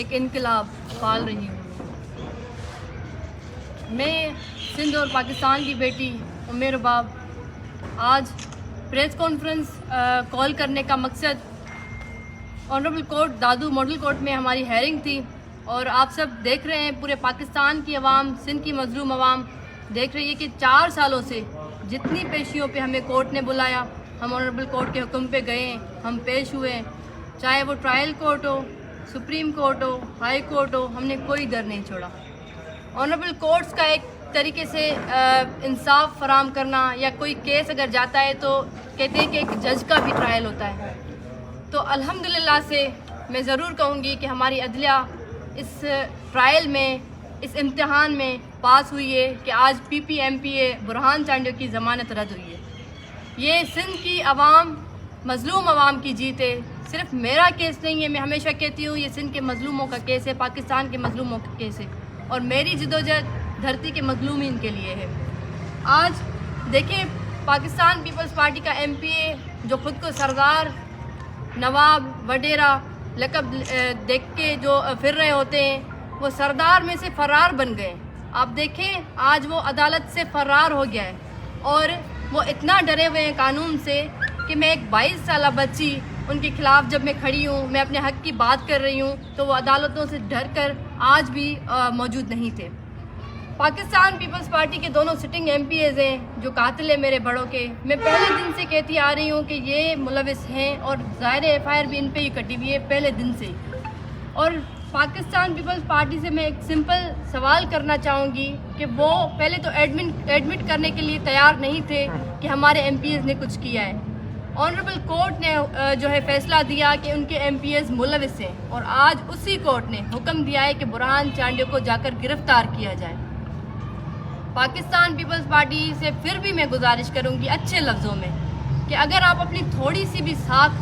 ایک انقلاب پال رہی ہوں۔ میں سندھ اور پاکستان کی بیٹی ام رباب آج پریس کانفرنس کال کرنے کا مقصد آنریبل کورٹ دادو ماڈل کورٹ میں ہماری ہیئرنگ تھی، اور آپ سب دیکھ رہے ہیں، پورے پاکستان کی عوام، سندھ کی مظلوم عوام دیکھ رہی ہے کہ 4 سالوں سے جتنی پیشیوں پہ ہمیں کورٹ نے بلایا، ہم آنریبل کورٹ کے حکم پہ گئے، ہم پیش ہوئے، چاہے وہ ٹرائل کورٹ ہو، سپریم کورٹ ہو، ہائی کورٹ ہو، ہم نے کوئی در نہیں چھوڑا۔ آنریبل کورٹس کا ایک طریقے سے انصاف فراہم کرنا، یا کوئی کیس اگر جاتا ہے تو کہتے ہیں کہ ایک جج کا بھی ٹرائل ہوتا ہے، تو الحمدللہ سے میں ضرور کہوں گی کہ ہماری عدلیہ اس ٹرائل میں، اس امتحان میں پاس ہوئی ہے کہ آج پی پی ایم پی اے برہان چانڈیو کی ضمانت رد ہوئی ہے۔ یہ سندھ کی عوام، مظلوم عوام کی جیت ہے، صرف میرا کیس نہیں ہے۔ میں ہمیشہ کہتی ہوں یہ سندھ کے مظلوموں کا کیس ہے، پاکستان کے مظلوموں کا کیس ہے، اور میری جدوجہد دھرتی کے مظلومین کے لیے ہے۔ آج دیکھیں، پاکستان پیپلز پارٹی کا ایم پی اے جو خود کو سردار، نواب، وڈیرا لقب دیکھ کے جو پھر رہے ہوتے ہیں، وہ سردار میں سے فرار بن گئے۔ آپ دیکھیں، آج وہ عدالت سے فرار ہو گیا ہے، اور وہ اتنا ڈرے ہوئے ہیں قانون سے کہ میں ایک 22 سالہ بچی، ان کے خلاف جب میں کھڑی ہوں، میں اپنے حق کی بات کر رہی ہوں، تو وہ عدالتوں سے ڈر کر آج بھی موجود نہیں تھے۔ پاکستان پیپلز پارٹی کے دونوں سٹنگ ایم پی ایز ہیں جو قاتل ہیں میرے بڑوں کے، میں پہلے دن سے کہتی آ رہی ہوں کہ یہ ملوث ہیں، اور ظاہر ایف آئی آر بھی ان پہ ہی کٹی ہوئی ہے پہلے دن سے۔ اور پاکستان پیپلز پارٹی سے میں ایک سمپل سوال کرنا چاہوں گی کہ وہ پہلے تو ایڈمٹ کرنے کے لیے تیار نہیں تھے کہ ہمارے ایم پی ایز نے کچھ کیا ہے۔ آنریبل کورٹ نے جو ہے فیصلہ دیا کہ ان کے ایم پی ایز ملوث ہیں، اور آج اسی کورٹ نے حکم دیا ہے کہ برہان چانڈیو کو جا کر گرفتار کیا جائے۔ پاکستان پیپلز پارٹی سے پھر بھی میں گزارش کروں گی اچھے لفظوں میں کہ اگر آپ اپنی تھوڑی سی بھی ساکھ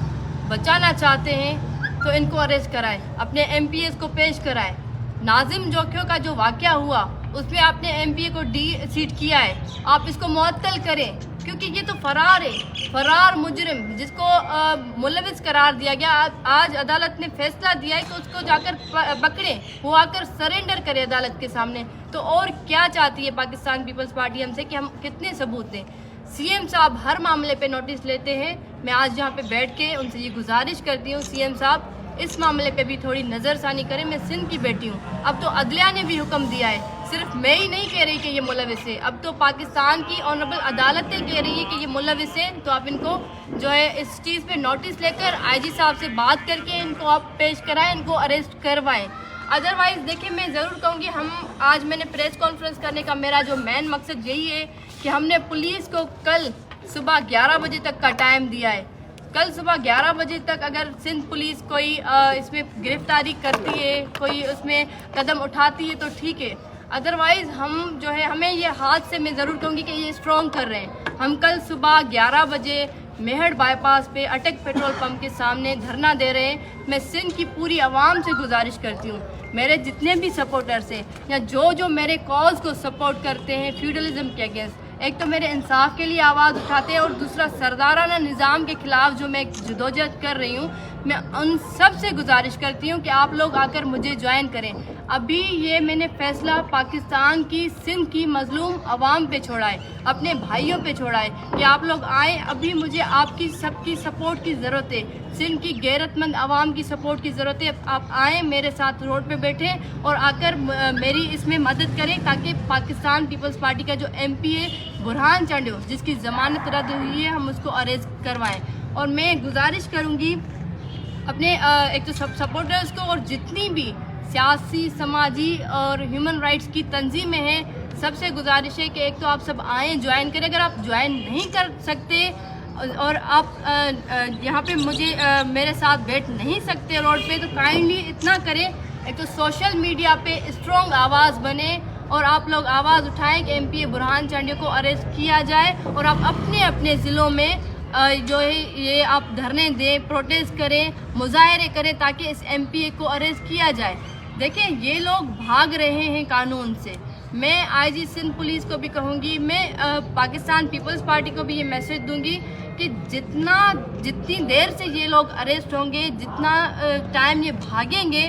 بچانا چاہتے ہیں تو ان کو اریسٹ کرائیں، اپنے ایم پی ایز کو پیش کرائیں۔ ناظم جوکھیوں کا جو واقعہ ہوا، اس میں آپ نے ایم پی اے کو ڈی سیٹ کیا ہے، آپ اس کو معطل کریں، کیونکہ یہ تو فرار ہے، فرار مجرم جس کو ملوث قرار دیا گیا۔ آج عدالت نے فیصلہ دیا ہے کہ اس کو جا کر پکڑیں، وہ آ کر سرنڈر کرے عدالت کے سامنے۔ تو اور کیا چاہتی ہے پاکستان پیپلز پارٹی ہم سے کہ ہم کتنے ثبوت دیں؟ سی ایم صاحب ہر معاملے پہ نوٹس لیتے ہیں، میں آج یہاں پہ بیٹھ کے ان سے یہ گزارش کرتی ہوں، سی ایم صاحب اس معاملے پہ بھی تھوڑی نظر ثانی کریں۔ میں سندھ کی بیٹی ہوں، اب تو عدلیہ نے بھی حکم دیا ہے، صرف میں ہی نہیں کہہ رہی کہ یہ ملوث ہے، اب تو پاکستان کی آنریبل عدالتیں کہہ رہی ہے کہ یہ ملوث ہے۔ تو آپ ان کو جو ہے اس چیز پہ نوٹس لے کر آئی جی صاحب سے بات کر کے ان کو آپ پیش کرائیں، ان کو اریسٹ کروائیں۔ ادروائز دیکھیں، میں ضرور کہوں گی، آج میں نے پریس کانفرنس کرنے کا میرا جو مین مقصد یہی ہے کہ ہم نے پولیس کو کل صبح 11 بجے تک کا ٹائم دیا ہے۔ کل صبح 11 بجے تک اگر سندھ پولیس کوئی اس میں گرفتاری کرتی ہے، کوئی اس میں قدم اٹھاتی ہے تو ٹھیک ہے، ادروائز ہم جو ہے ہمیں یہ ہاتھ سے، میں ضرور کہوں گی کہ یہ اسٹرانگ کر رہے ہیں۔ ہم کل صبح 11 بجے میہڑ بائی پاس پہ اٹک پیٹرول پمپ کے سامنے دھرنا دے رہے ہیں۔ میں سندھ کی پوری عوام سے گزارش کرتی ہوں، میرے جتنے بھی سپورٹرز ہیں یا جو میرے کاز کو سپورٹ کرتے ہیں فیوڈلزم کے اگینسٹ، ایک تو میرے انصاف کے لیے آواز اٹھاتے ہیں، اور دوسرا سردارانہ نظام کے خلاف جو میں جدوجہد کر رہی ہوں، میں ان سب سے گزارش کرتی ہوں کہ آپ لوگ آ کر مجھے جوائن کریں۔ ابھی یہ میں نے فیصلہ پاکستان کی، سندھ کی مظلوم عوام پہ چھوڑا ہے، اپنے بھائیوں پہ چھوڑا ہے کہ آپ لوگ آئیں۔ ابھی مجھے آپ کی سب کی سپورٹ کی ضرورت ہے، سندھ کی غیرت مند عوام کی سپورٹ کی ضرورت ہے۔ آپ آئیں، میرے ساتھ روڈ پہ بیٹھیں اور آ کر میری اس میں مدد کریں، تاکہ پاکستان پیپلز پارٹی کا جو ایم پی اے برہان چانڈیو جس کی ضمانت رد ہوئی ہے، ہم اس کو اریسٹ کروائیں۔ اور میں گزارش کروں گی اپنے ایک تو سپورٹرز کو، اور جتنی بھی سیاسی، سماجی اور ہیومن رائٹس کی تنظیمیں ہیں، سب سے گزارش ہے کہ ایک تو آپ سب آئیں، جوائن کریں۔ اگر آپ جوائن نہیں کر سکتے اور آپ یہاں پہ میرے ساتھ بیٹھ نہیں سکتے روڈ پہ، تو کائنڈلی اتنا کریں، ایک تو سوشل میڈیا پہ اسٹرانگ آواز بنے، اور آپ لوگ آواز اٹھائیں کہ ایم پی اے برہان چانڈیو کو اریسٹ کیا جائے، اور آپ اپنے اپنے ضلعوں میں جو ہے یہ آپ دھرنے دیں، پروٹیسٹ کریں، مظاہرے کریں، تاکہ اس ایم پی اے کو اریسٹ کیا جائے۔ دیکھیں، یہ لوگ بھاگ رہے ہیں قانون سے۔ میں آئی جی سندھ پولیس کو بھی کہوں گی، میں پاکستان پیپلز پارٹی کو بھی یہ میسج دوں گی کہ جتنی دیر سے یہ لوگ اریسٹ ہوں گے، جتنا ٹائم یہ بھاگیں گے،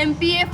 MPA